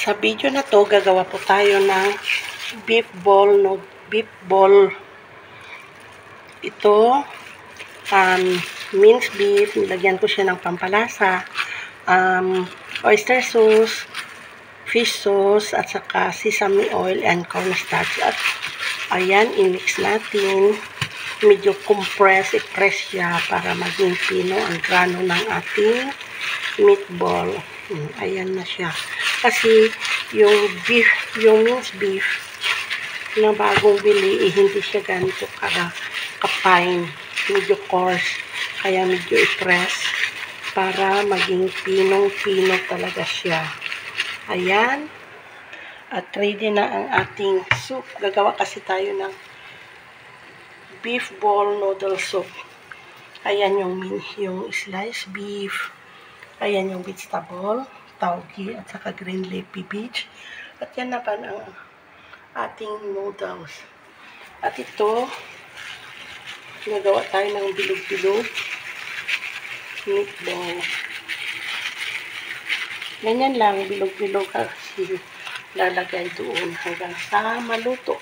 Sa video na to, gagawa po tayo ng beef ball. Ito, minced beef, nilagyan ko siya ng pampalasa, oyster sauce, fish sauce, at saka sesame oil and cornstarch. At ayan, i-mix natin. Medyo compress, i-press siya para maging pino ang grano ng ating meatball. Ayan na siya. Kasi yung minced beef na bagong bili, hindi siya ganito ka-fine. Medyo coarse. Kaya medyo i-press para maging pinong-pino talaga siya. Ayan. At ready na ang ating soup. Gagawa kasi tayo ng beef ball noodle soup. Ayan yung sliced beef. Ayan yung vegetable, tauge, at saka green leafy veg. At yan naman ang ating noodles. At ito, nagawa tayo ng bilog-bilog meatball. Ganyan lang, bilog-bilog kasi lalagay doon hanggang sa maluto.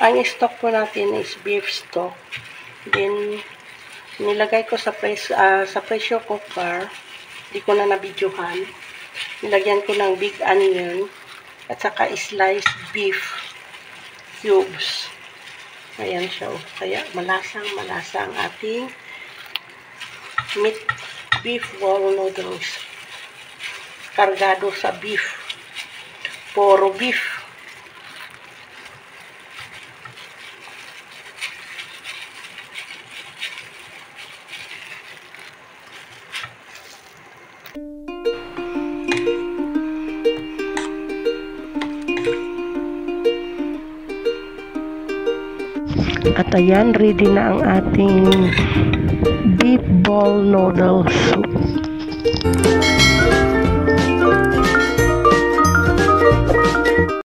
Ang stock po natin is beef stock. Then, nilagay ko sa pressure cooker. Hindi ko na nabidyohan. Nilagyan ko ng big onion at saka sliced beef cubes. Ayan siya. Kaya malasang ating beef ball noodles. Kargado sa beef. Puro beef. At ayan, ready na ang ating beef ball noodle soup.